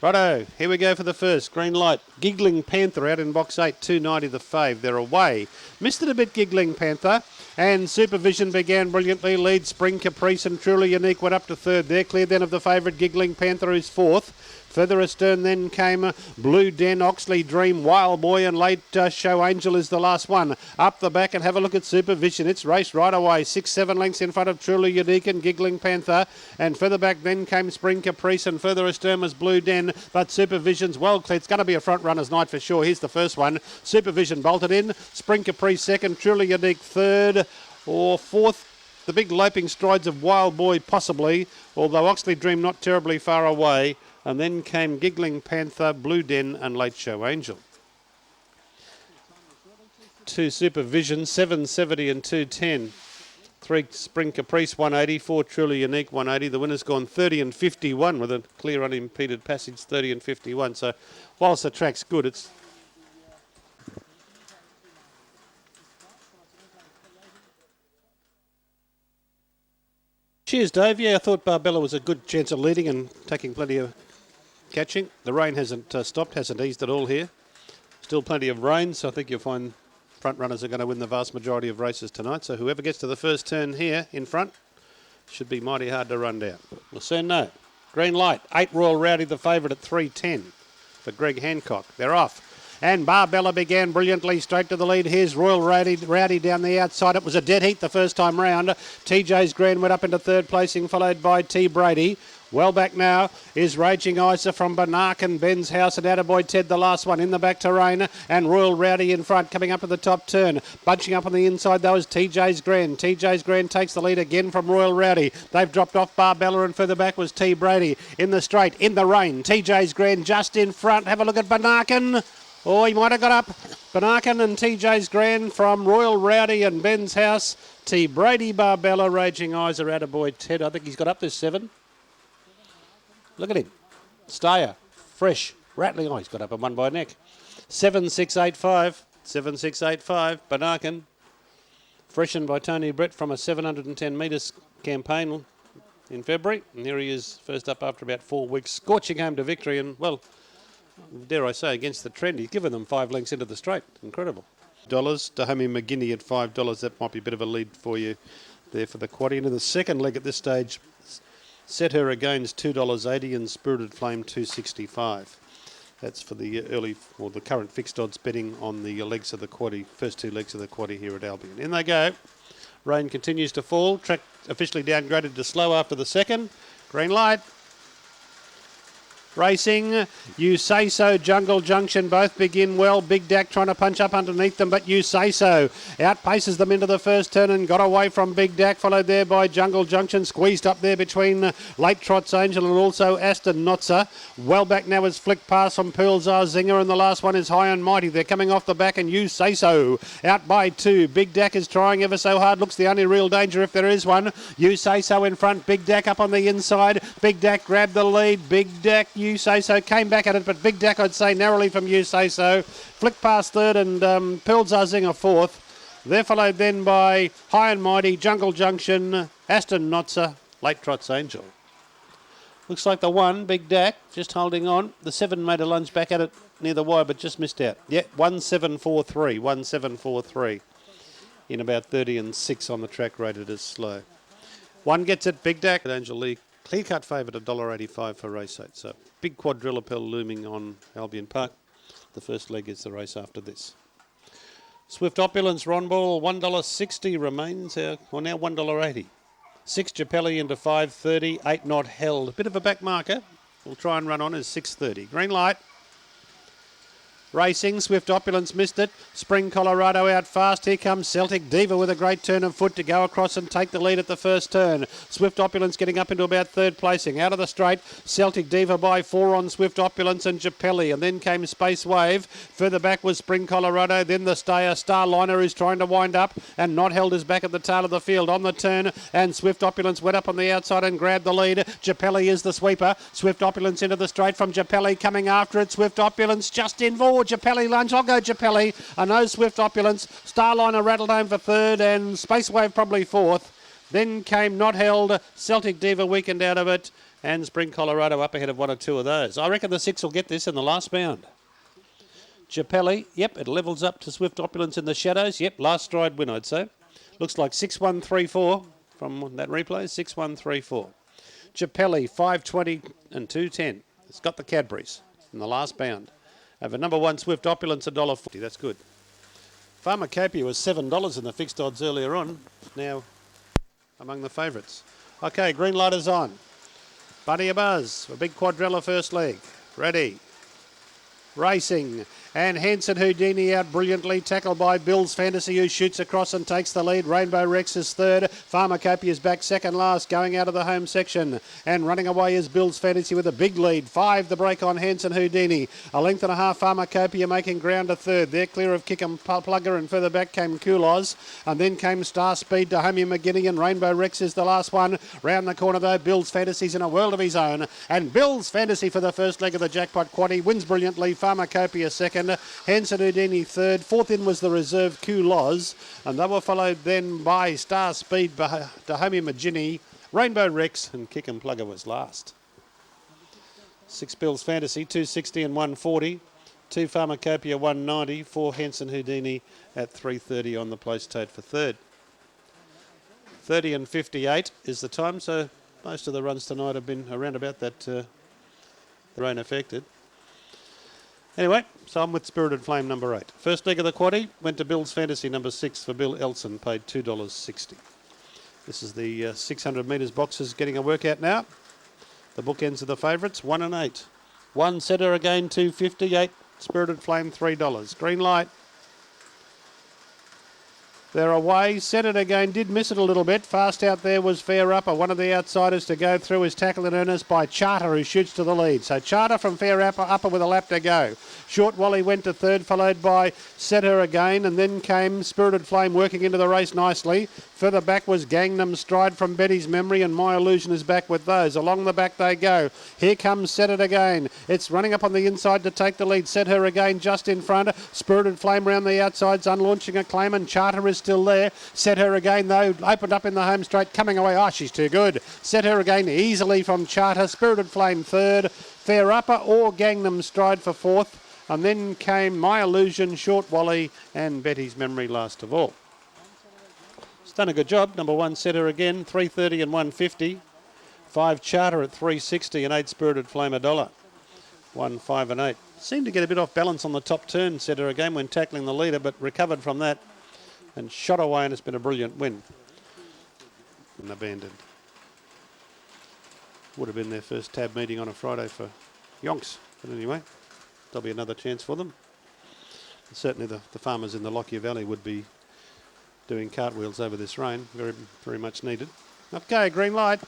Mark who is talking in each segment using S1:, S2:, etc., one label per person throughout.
S1: Righto, here we go for the first. Green light. Giggling Panther out in box 8, 290 the fave. They're away. Missed it a bit, Giggling Panther. And Supervision began brilliantly. Lead Spring Caprice and Truly Unique went up to third. They're clear then of the favourite Giggling Panther, who's fourth. Further astern then came Blue Den, Oxley Dream, Wild Boy and Late Show Angel is the last one. Up the back and have a look at Supervision. It's raced right away. 6-7 lengths in front of Truly Unique and Giggling Panther. And further back then came Spring Caprice and further astern was Blue Den. But Supervision's well clear. It's going to be a front runner's night for sure. Here's the first one. Supervision bolted in. Spring Caprice second. Truly Unique third or fourth. The big loping strides of Wild Boy possibly, although Oxley Dream not terribly far away. And then came Giggling Panther, Blue Den and Late Show Angel. 2 Supervision, 770 and 210. 3 Spring Caprice, 180. 4 Truly Unique, 180. The winner's gone 30 and 51 with a clear unimpeded passage, 30 and 51. So whilst the track's good, it's... Cheers, Dave. Yeah, I thought Barbella was a good chance of leading and taking plenty of catching. The rain hasn't stopped, hasn't eased at all here. Still plenty of rain, so I think you'll find front runners are going to win the vast majority of races tonight. So whoever gets to the first turn here in front should be mighty hard to run down. We'll soon know. Green light, 8 Royal Rowdy, the favourite at 3.10 for Greg Hancock. They're off. And Barbella began brilliantly straight to the lead. Here's Royal Rowdy down the outside. It was a dead heat the first time round. TJ's Grand went up into third placing, followed by T. Brady. Well back now is Raging Isa from Banarkin, Ben's House and Attaboy Ted, the last one in the back terrain, and Royal Rowdy in front coming up to the top turn. Bunching up on the inside though is TJ's Grand. TJ's Grand takes the lead again from Royal Rowdy. They've dropped off Barbella and further back was T. Brady. In the straight, in the rain, TJ's Grand just in front. Have a look at Banarkin. Oh, he might have got up. Banarkin and TJ's Grand from Royal Rowdy and Ben's House. T. Brady, Barbella, Raging Eyes are Attaboy Ted. I think he's got up this 7. Look at him. Stayer, fresh, rattling. Oh, he's got up and won by a neck. 7-6-8-5. 7-6-8-5. Banarkin, freshened by Tony Brett from a 710 metres campaign in February. And here he is, first up after about 4 weeks, scorching home to victory and, well, dare I say, against the trend. He's given them 5 lengths into the straight. Incredible. Dahomey McGinney at $5. That might be a bit of a lead for you there for the quaddie. Into the second leg at this stage, Set Her Again's $2.80 and Spirited Flame $2.65. That's for the early or the current fixed odds betting on the legs of the quaddie, first 2 legs of the quaddie here at Albion. In they go. Rain continues to fall. Track officially downgraded to slow after the second. Green light. Racing, You Say So, Jungle Junction, both begin well. Big Dak trying to punch up underneath them, but You Say So outpaces them into the first turn and got away from Big Dak, followed there by Jungle Junction, squeezed up there between Late Trot's Angel and also Aston Notzer. Well back now is Flick Pass from Pearl's Zinger, and the last one is High and Mighty. They're coming off the back, and You Say So out by 2. Big Dak is trying ever so hard, looks the only real danger if there is one. You Say So in front, Big Dak up on the inside. Big Dak grabbed the lead. Big Dak, You Say So came back at it, but Big Dak I'd say narrowly from You Say So. Flick past third and Pearl's Zinger fourth. They're followed then by High and Mighty, Jungle Junction, Aston Notzer, Late Trot's Angel. Looks like the 1, Big Dak, just holding on. The 7 made a lunge back at it near the wire, but just missed out. Yeah, 1.743, 1.743 in about 30 and 6 on the track, rated as slow. 1 gets it, Big Dak. Angel Lee, clear cut favourite $1.85 for race 8. So big quadrilopel looming on Albion Park. The first leg is the race after this. Swift Opulence, Ron Ball, $1.60 remains, now $1.80. 6 Japelli into 5.30, 8 Not Held. A bit of a back marker. We'll try and run on as 6.30. Green light. Racing, Swift Opulence missed it. Spring Colorado out fast. Here comes Celtic Diva with a great turn of foot to go across and take the lead at the first turn. Swift Opulence getting up into about 3rd placing. Out of the straight, Celtic Diva by 4 on Swift Opulence and Japelli. And then came Space Wave. Further back was Spring Colorado. Then the Stayer Starliner is trying to wind up. And Not Held is back at the tail of the field on the turn. And Swift Opulence went up on the outside and grabbed the lead. Japelli is the sweeper. Swift Opulence into the straight from Japelli coming after it. Swift Opulence just in forward. Japelli lunge. I'll go Japelli. I know Swift Opulence. Starliner rattled home for 3rd and Space Wave probably 4th. Then came Not Held. Celtic Diva weakened out of it. And Spring Colorado up ahead of one or two of those. I reckon the 6 will get this in the last bound. Japelli, yep, it levels up to Swift Opulence in the shadows. Yep, last stride win, I'd say. Looks like 6-1-3-4 from that replay. 6-1-3-4. Japelli, 5.20 and 2.10. It's got the Cadburys in the last bound. Over number 1, Swift Opulence, $1.40. That's good. Pharmacopoeia was $7 in the fixed odds earlier on. Now among the favourites. Okay, green light is on. Bunny a buzz. A big quadrilla first leg. Ready. Racing. And Henson Houdini out brilliantly, tackled by Bill's Fantasy, who shoots across and takes the lead. Rainbow Rex is third. Pharmacopoeia is back second last, going out of the home section. And running away is Bill's Fantasy with a big lead. 5 the break on Henson Houdini. A length and a half Pharmacopoeia making ground to third. They're clear of Kick 'em Plugger, and further back came Kulos. And then came Star Speed to Homie McGinney, and Rainbow Rex is the last one. Round the corner though, Bill's Fantasy's in a world of his own. And Bill's Fantasy for the first leg of the jackpot quaddie wins brilliantly. Pharmacopoeia second. Henson Houdini third. Fourth in was the reserve Kulos, and they were followed then by Star Speed, Dahomey McGinney, Rainbow Rex, and Kick 'em Plugger was last. 6 Bill's Fantasy, 260 and 140. 2 Pharmacopoeia, 190. 4 Henson Houdini at 330 on the place tote for third. 30 and 58 is the time, so most of the runs tonight have been around about that the rain affected. Anyway, so I'm with Spirited Flame number 8. First leg of the quaddie went to Bill's Fantasy number 6 for Bill Elson, paid $2.60. This is the 600 metres boxes getting a workout now. The bookends of the favourites, 1 and 8. 1 setter again, $2.58. Spirited Flame, $3. Green light. They're away. Set it again. Did miss it a little bit. Fast out there was Fair Upper. One of the outsiders to go through is tackled in earnest by Charter, who shoots to the lead. So Charter from Fair Upper with a lap to go. Short Wally went to third, followed by Set Her Again, and then came Spirited Flame working into the race nicely. Further back was Gangnam Stride from Betty's Memory, and My Illusion is back with those. Along the back they go. Here comes Set It Again. It's running up on the inside to take the lead. Set Her Again just in front. Spirited Flame round the outsides, unlaunching a claim, and Charter is still there. Set Her Again, though, opened up in the home straight, coming away. Oh, she's too good. Set Her Again easily from Charter. Spirited Flame third. Fair Upper or Gangnam Stride for fourth. And then came My Illusion, Short Wally, and Betty's Memory last of all. It's done a good job. Number 1, Set Her Again, 330 and 150. 5 Charter at 360 and 8 Spirited Flame $1. 1, 5 and 8. Seemed to get a bit off balance on the top turn, Set Her Again, when tackling the leader, but recovered from that and shot away, and it's been a brilliant win. And abandoned. Would have been their first tab meeting on a Friday for Yonks. But anyway, there'll be another chance for them. And certainly the farmers in the Lockyer Valley would be doing cartwheels over this rain. Very, very much needed. Okay, green light.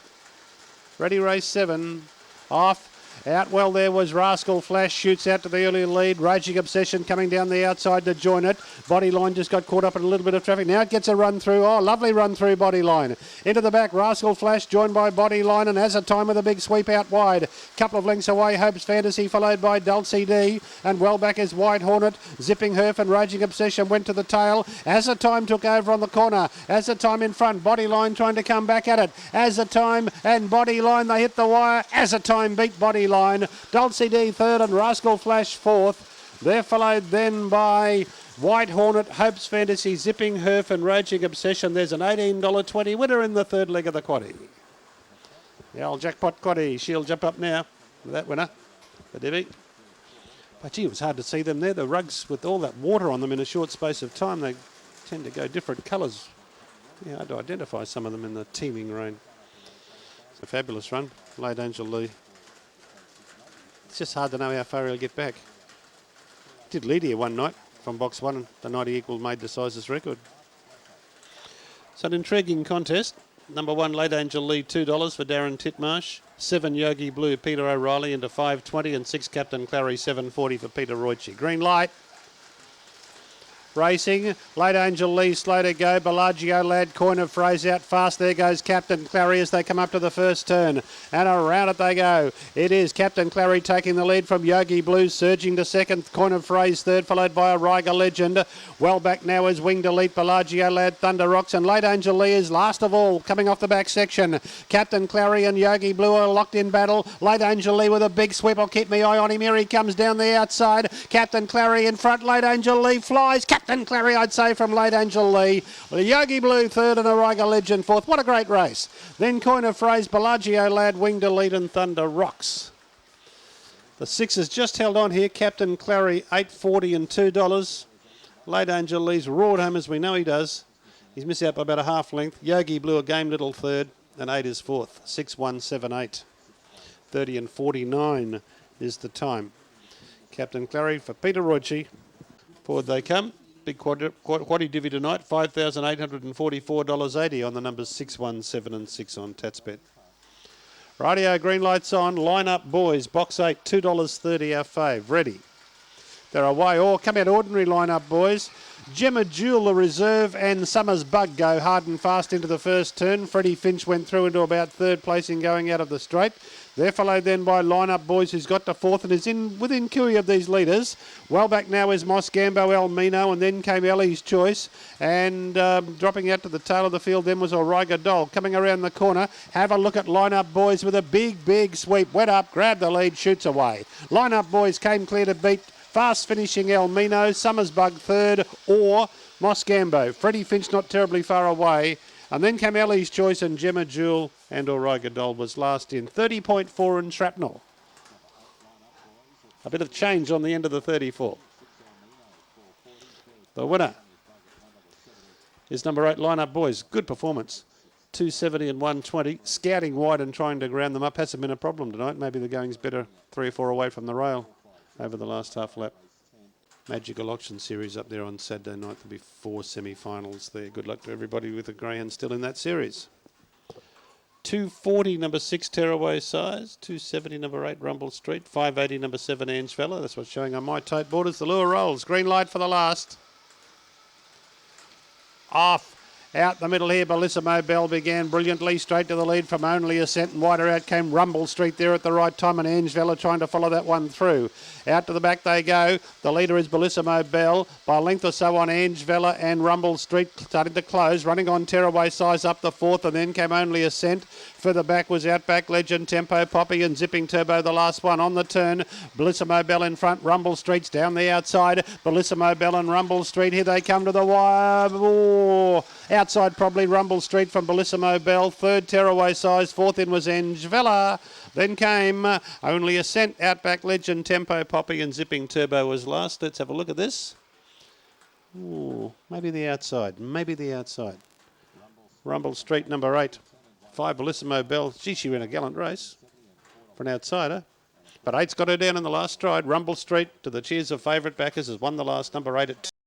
S1: Ready, race 7. Off. Out well there was Rascal Flash, shoots out to the early lead. Raging Obsession coming down the outside to join it. Bodyline just got caught up in a little bit of traffic. Now it gets a run through. Oh, lovely run through Bodyline. Into the back, Rascal Flash joined by Bodyline, and has a time with a big sweep out wide. Couple of lengths away, Hope's Fantasy, followed by Dulcie D. And well back is White Hornet. Zipping Herf and Raging Obsession went to the tail. As the time took over on the corner. As the time in front, Bodyline trying to come back at it. As the time and Bodyline, they hit the wire. As the time beat Bodyline. Dulcie D third and Rascal Flash fourth. They're followed then by White Hornet, Hope's Fantasy, Zipping Herf and Raging Obsession. There's an $18.20 winner in the third leg of the quaddie. The old jackpot quaddie. She'll jump up now with that winner, the Debbie. But gee, it was hard to see them there. The rugs with all that water on them in a short space of time, they tend to go different colours. Yeah, hard to identify some of them in the teeming rain. It's a fabulous run. Late Angel Lee. It's just hard to know how far he'll get back. Did lead here one night from box 1, and the night he equalled made the sizes record. It's an intriguing contest. Number 1, Late Angel Lee, $2 for Darren Titmarsh. 7 Yogi Blue, Peter O'Reilly into 5.20, and 6 Captain Clary, $7.40 for Peter Roichi. Green light. Racing, Late Angel Lee slow to go. Bellagio Lad, Coin of Phrase out fast. There goes Captain Clary as they come up to the first turn. And around it they go. It is Captain Clary taking the lead from Yogi Blue, surging to second. Coin of Phrase third, followed by a Riga Legend. Well back now is Winged Elite, Bellagio Lad, Thunder Rocks, and Late Angel Lee is last of all, coming off the back section. Captain Clary and Yogi Blue are locked in battle. Late Angel Lee with a big sweep. I'll keep my eye on him. Here he comes down the outside. Captain Clary in front. Late Angel Lee flies. Captain Clary, I'd say, from Late Angel Lee. Yogi Blue third and a Riga Legend fourth. What a great race. Then Coin of Phrase, Bellagio Lad, Winged Elite and Thunder Rocks. The sixes just held on here. Captain Clary, $8.40 and $2. Late Angel Lee's roared home as we know he does. He's missed out by about a half length. Yogi Blue, a game little third, and 8 is fourth. 6-1-7-8. 30 and 49 is the time. Captain Clary for Peter Roichi. Forward they come. Big quaddy divvy tonight. $5,844.80 on the numbers 6, 1, 7 and 6 on Tatsbet. Radio, green lights on. Line up, boys. Box 8, $2.30 our fave. Ready. They're away. Or come out ordinary line up, boys. Gemma Jewel, the reserve, and Summers Bug go hard and fast into the first turn. Freddie Finch went through into about third placing going out of the straight. They're followed then by Line Up Boys, who's got to fourth and is in within cooey of these leaders. Well back now is Mosgambo Elmino, and then came Ellie's Choice. And dropping out to the tail of the field then was Origa Doll. Coming around the corner, have a look at Line Up Boys with a big sweep. Went up, grabbed the lead, shoots away. Line Up Boys came clear to beat fast finishing Elmino, Summersbug third, or Mosgambo. Freddie Finch not terribly far away. And then came Ellie's Choice and Gemma Jewel, and Origa Doll was last in. 30.4 and Shrapnel. A bit of change on the end of the 34. The winner is number 8, Line Up Boys. Good performance. 270 and 120. Scouting wide and trying to ground them up. Hasn't been a problem tonight. Maybe the going's better 3 or 4 away from the rail over the last half lap. Magical Auction Series up there on Saturday night. There'll be 4 semi-finals there. Good luck to everybody with the greyhound still in that series. 240, number 6, Tearaway Size. 270, number 8, Rumble Street. 580, number 7, Ange Vella. That's what's showing on my tight board as the lure rolls. Green light for the last. Off. Out the middle here, Bellissimo Bell began brilliantly, straight to the lead from Only Ascent, and wider out came Rumble Street there at the right time, and Ange Vella trying to follow that one through. Out to the back they go. The leader is Bellissimo Bell, by a length or so on Ange Vella and Rumble Street, starting to close, running on Tearaway Size up the fourth, and then came Only Ascent. Further back was Outback Legend, Tempo Poppy and Zipping Turbo, the last one on the turn. Bellissimo Bell in front, Rumble Street's down the outside. Bellissimo Bell and Rumble Street, here they come to the wire. Oh, outside probably Rumble Street from Bellissimo Bell. Third, Tearaway Size. Fourth in was Ange Vella. Then came Only Ascent, Outback Legend, Tempo Poppy and Zipping Turbo was last. Let's have a look at this. Ooh, maybe the outside. Maybe the outside. Rumble Street, number 8. 5, Bellissimo Bell. Gee, she ran a gallant race for an outsider. But 8's got her down in the last stride. Rumble Street, to the cheers of favourite backers, has won the last, number 8 at